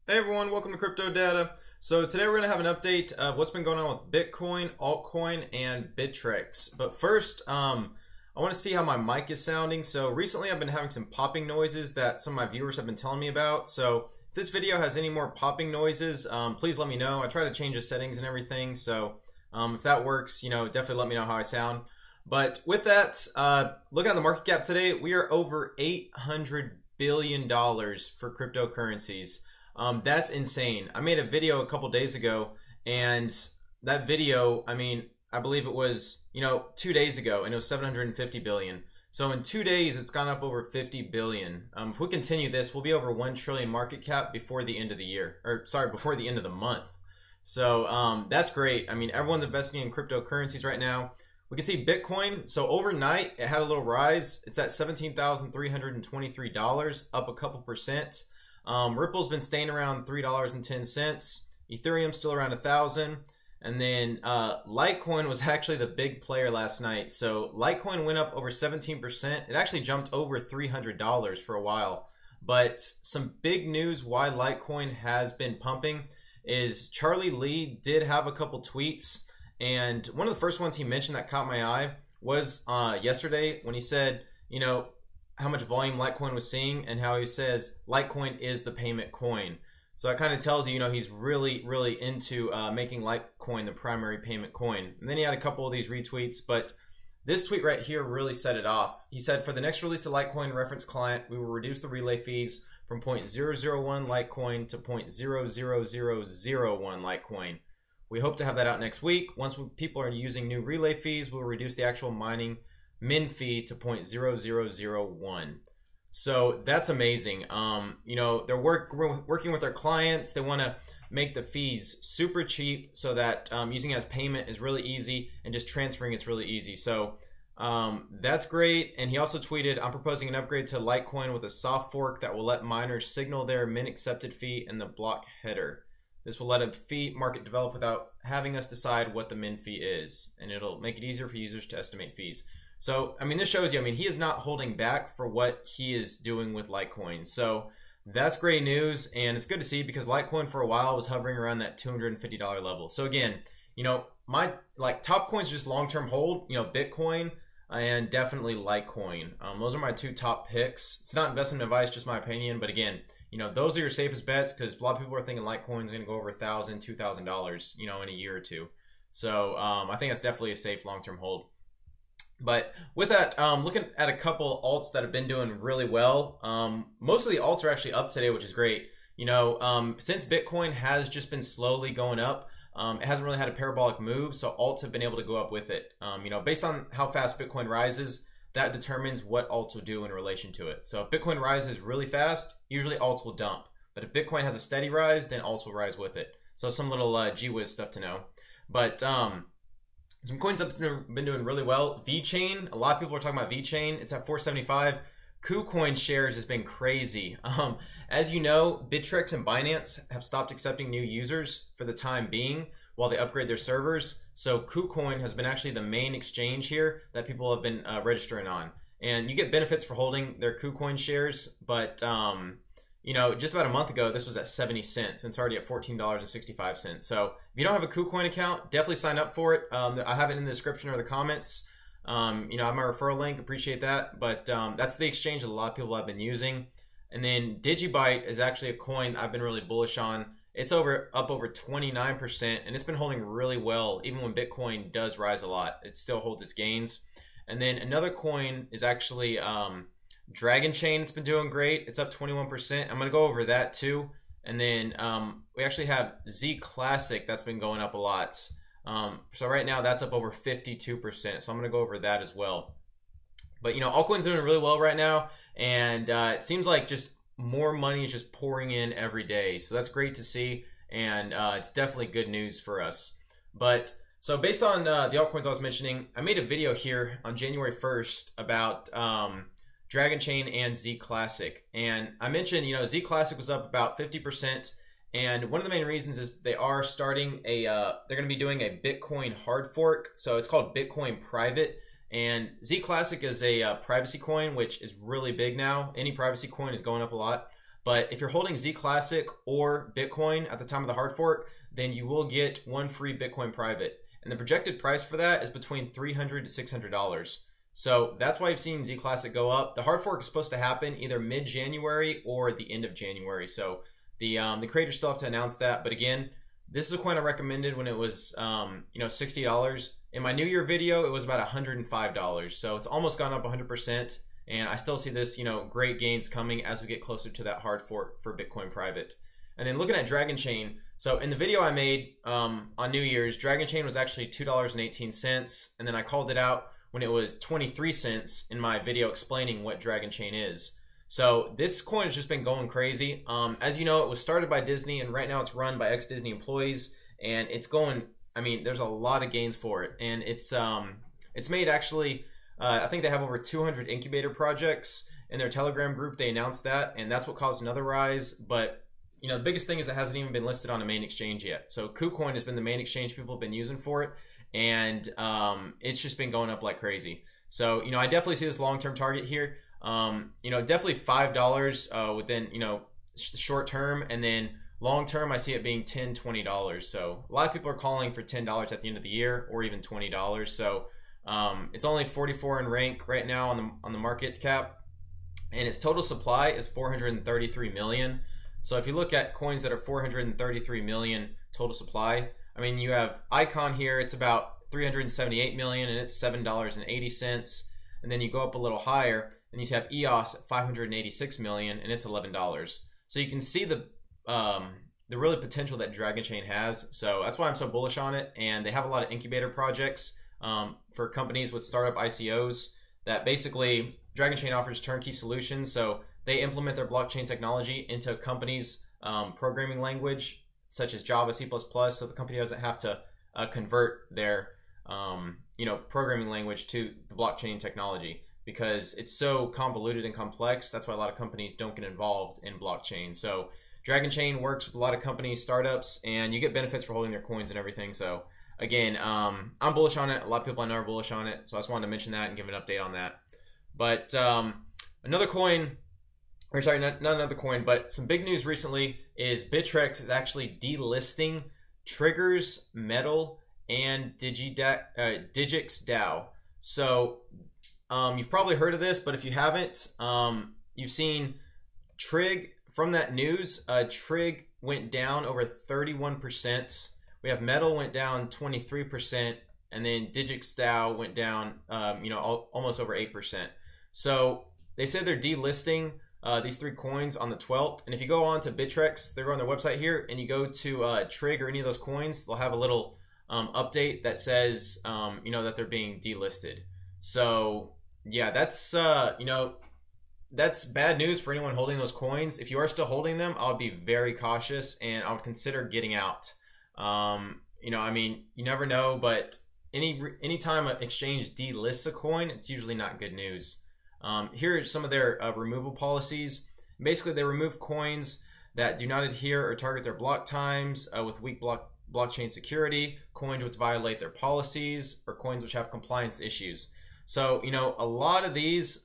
Hey everyone, welcome to Crypto Data. So today we're going to have an update of what's been going on with Bitcoin, altcoin, and Bittrex. But first, I want to see how my mic is sounding. So recently I've been having some popping noises that some of my viewers have been telling me about. So if this video has any more popping noises, please let me know. I try to change the settings and everything. So if that works, definitely let me know how I sound. But with that, looking at the market cap today, we are over $800 billion for cryptocurrencies. That's insane. I made a video a couple days ago, and that video, I believe it was, 2 days ago, and it was 750 billion. So in 2 days, it's gone up over 50 billion. If we continue this, we'll be over 1 trillion market cap before the end of the year, before the end of the month. So that's great. Everyone's investing in cryptocurrencies right now. We can see Bitcoin. So overnight, it had a little rise. It's at $17,323, up a couple percent. Ripple's been staying around $3.10. Ethereum's still around 1,000. And then Litecoin was actually the big player last night. So Litecoin went up over 17%. It actually jumped over $300 for a while. But some big news why Litecoin has been pumping is Charlie Lee did have a couple tweets. And one of the first ones he mentioned that caught my eye was yesterday when he said, how much volume Litecoin was seeing and how he says Litecoin is the payment coin. So that kind of tells you, he's really, really into making Litecoin the primary payment coin. And then he had a couple of these retweets, but this tweet right here really set it off. He said, for the next release of Litecoin reference client, we will reduce the relay fees from 0.001 Litecoin to 0.00001 Litecoin. We hope to have that out next week. Once people are using new relay fees, we'll reduce the actual min fee to 0.0001. So that's amazing. They're working with their clients. They want to make the fees super cheap so that using it as payment is really easy and just transferring it's really easy. So that's great. And he also tweeted, I'm proposing an upgrade to Litecoin with a soft fork that will let miners signal their min accepted fee in the block header. This will let a fee market develop without having us decide what the min fee is, and it'll make it easier for users to estimate fees. So, this shows you, he is not holding back for what he is doing with Litecoin. So that's great news, and it's good to see because Litecoin for a while was hovering around that $250 level. So again, my top coins are just long-term hold, Bitcoin and definitely Litecoin. Those are my two top picks. It's not investment advice, just my opinion, but again, those are your safest bets because a lot of people are thinking Litecoin is going to go over $1,000, $2,000, in a year or two. So I think that's definitely a safe long-term hold. But with that, looking at a couple alts that have been doing really well, most of the alts are actually up today, which is great. Since Bitcoin has just been slowly going up, it hasn't really had a parabolic move, so alts have been able to go up with it. Based on how fast Bitcoin rises, that determines what alts will do in relation to it. So if Bitcoin rises really fast, usually alts will dump. But if Bitcoin has a steady rise, then alts will rise with it. So some little gee-whiz stuff to know. But some coins have been doing really well. VeChain, a lot of people are talking about VeChain. It's at 475. Kucoin shares has been crazy. As you know, Bittrex and Binance have stopped accepting new users for the time being while they upgrade their servers. So Kucoin has been actually the main exchange here that people have been registering on. And you get benefits for holding their Kucoin shares, but just about a month ago, this was at 70 cents and it's already at $14.65. So if you don't have a Kucoin account, definitely sign up for it. I have it in the description or the comments. I have my referral link, appreciate that. But that's the exchange that a lot of people have been using. And then Digibyte is actually a coin I've been really bullish on. It's up over 29%, and it's been holding really well. Even when Bitcoin does rise a lot, it still holds its gains. And then another coin is actually Dragon Chain. It's been doing great. It's up 21%. I'm going to go over that too. And then we actually have Z Classic that's been going up a lot. So right now that's up over 52%. So I'm going to go over that as well. But altcoins doing really well right now, and it seems like just more money is just pouring in every day. So that's great to see, and it's definitely good news for us. But so based on the altcoins I was mentioning, I made a video here on January 1st about Dragon Chain and Z Classic. And I mentioned, Z Classic was up about 50%. And one of the main reasons is they are starting they're going to be doing a Bitcoin hard fork. So it's called Bitcoin Private. And Z Classic is a privacy coin, which is really big now. Any privacy coin is going up a lot. But if you're holding Z Classic or Bitcoin at the time of the hard fork, then you will get one free Bitcoin private. And the projected price for that is between $300 to $600. So that's why you've seen Z Classic go up. The hard fork is supposed to happen either mid-January or the end of January. So the creators still have to announce that. But again, this is a coin I recommended when it was $60. In my New Year video, it was about $105. So it's almost gone up 100%. And I still see this, great gains coming as we get closer to that hard fork for Bitcoin private. And then looking at Dragon Chain, so in the video I made on New Year's, Dragon Chain was actually $2.18, and then I called it out when it was 23 cents in my video explaining what Dragon Chain is. So this coin has just been going crazy. As you know, it was started by Disney, and right now it's run by ex-Disney employees, and it's going, there's a lot of gains for it, and it's made actually, I think they have over 200 incubator projects in their Telegram group. They announced that, and that's what caused another rise. But the biggest thing is it hasn't even been listed on a main exchange yet. So Kucoin has been the main exchange people have been using for it, and it's just been going up like crazy. So I definitely see this long-term target here. Definitely $5 within short term, and then long term I see it being $10, $20. So a lot of people are calling for $10 at the end of the year, or even $20. So it's only 44 in rank right now on the market cap, and its total supply is 433 million. So if you look at coins that are 433 million total supply, you have Icon here, it's about 378 million, and it's $7.80. And then you go up a little higher, and you have EOS at 586 million, and it's $11. So you can see the really potential that Dragon Chain has. So that's why I'm so bullish on it. And they have a lot of incubator projects for companies with startup ICOs that basically Dragon Chain offers turnkey solutions. So they implement their blockchain technology into a company's programming language, such as Java, C++, so the company doesn't have to convert their programming language to the blockchain technology, because it's so convoluted and complex. That's why a lot of companies don't get involved in blockchain. So Dragon Chain works with a lot of companies, startups, and you get benefits for holding their coins and everything. So again, I'm bullish on it. A lot of people I know are bullish on it. So I just wanted to mention that and give an update on that. But another coin, or sorry, not another coin, but some big news recently is Bittrex is actually delisting Triggers, Metal, and Digix DAO. So you've probably heard of this, but if you haven't, you've seen Trig. From that news, Trig went down over 31%. We have Metal went down 23%, and then Digix DAO went down almost over 8%. So they said they're delisting these three coins on the 12th. And if you go on to Bittrex, they're on their website here, and you go to Trig or any of those coins, they'll have a little update that says that they're being delisted. So yeah, that's bad news for anyone holding those coins. If you are still holding them, I would be very cautious, and I would consider getting out. You never know, but anytime an exchange delists a coin, it's usually not good news. Here are some of their removal policies. Basically, they remove coins that do not adhere or target their block times with weak blockchain security, coins which violate their policies, or coins which have compliance issues. So, a lot of these,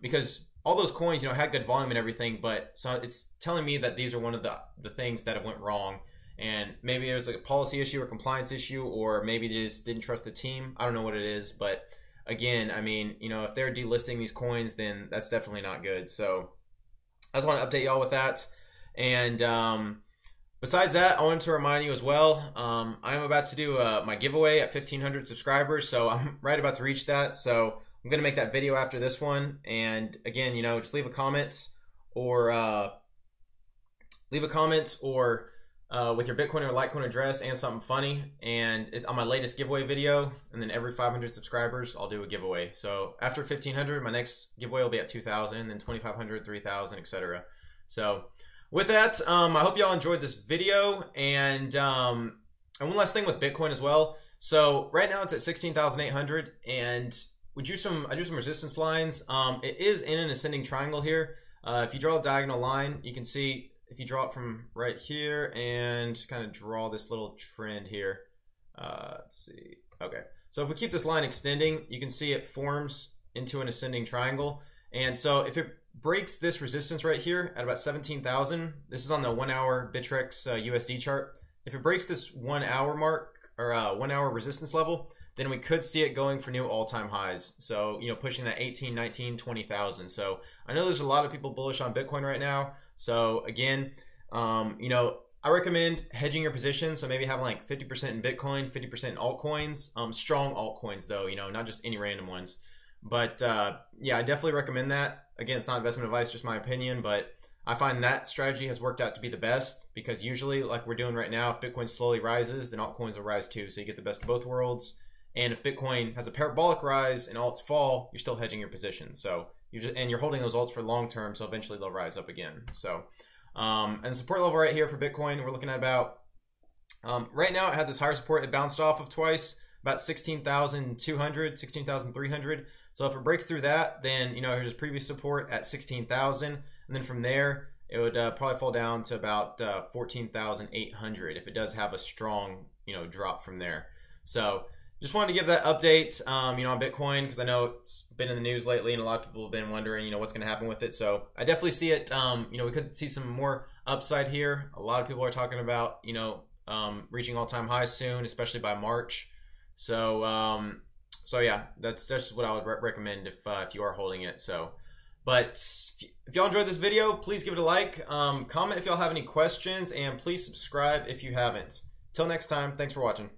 because all those coins, had good volume and everything, but so it's telling me that these are one of the things that have went wrong. And maybe it was like a policy issue or compliance issue, or maybe they just didn't trust the team. I don't know what it is, but again, if they're delisting these coins, then that's definitely not good. So I just want to update y'all with that. And besides that, I wanted to remind you as well, I'm about to do my giveaway at 1,500 subscribers. So I'm right about to reach that. So I'm going to make that video after this one. And again, just leave a comment or with your Bitcoin or Litecoin address and something funny. And it's on my latest giveaway video. And then every 500 subscribers, I'll do a giveaway. So after 1,500, my next giveaway will be at 2,000, then 2,500, 3,000, etc. So with that, I hope y'all enjoyed this video. And one last thing with Bitcoin as well. So right now it's at 16,800, and I do some resistance lines. It is in an ascending triangle here. If you draw a diagonal line, you can see if you draw it from right here and kind of draw this little trend here. Let's see. Okay. So if we keep this line extending, you can see it forms into an ascending triangle. And so if it breaks this resistance right here at about 17,000, this is on the 1 hour Bittrex USD chart. If it breaks this 1 hour mark or 1 hour resistance level, then we could see it going for new all-time highs. So, you know, pushing that 18, 19, 20,000. So I know there's a lot of people bullish on Bitcoin right now. So again, you know, I recommend hedging your position. So maybe having like 50% in Bitcoin, 50% in altcoins, strong altcoins though, you know, not just any random ones. But yeah, I definitely recommend that. Again, it's not investment advice, just my opinion, but I find that strategy has worked out to be the best because usually, like we're doing right now, if Bitcoin slowly rises, then altcoins will rise too. So you get the best of both worlds. And if Bitcoin has a parabolic rise and alts fall, you're still hedging your position. So you're holding those alts for long term, so eventually they'll rise up again. So and the support level right here for Bitcoin, we're looking at about right now it had this higher support it bounced off of twice, about 16,200, 16,300. So if it breaks through that, then you know here's previous support at 16,000, and then from there it would probably fall down to about 14,800 if it does have a strong, you know, drop from there. So just wanted to give that update, you know, on Bitcoin because I know it's been in the news lately and a lot of people have been wondering, you know, what's going to happen with it. So I definitely see it. You know, we could see some more upside here. A lot of people are talking about, you know, reaching all-time highs soon, especially by March. So, so yeah, that's just what I would recommend if you are holding it. So, but if y'all enjoyed this video, please give it a like, comment if y'all have any questions, and please subscribe if you haven't. Till next time, thanks for watching.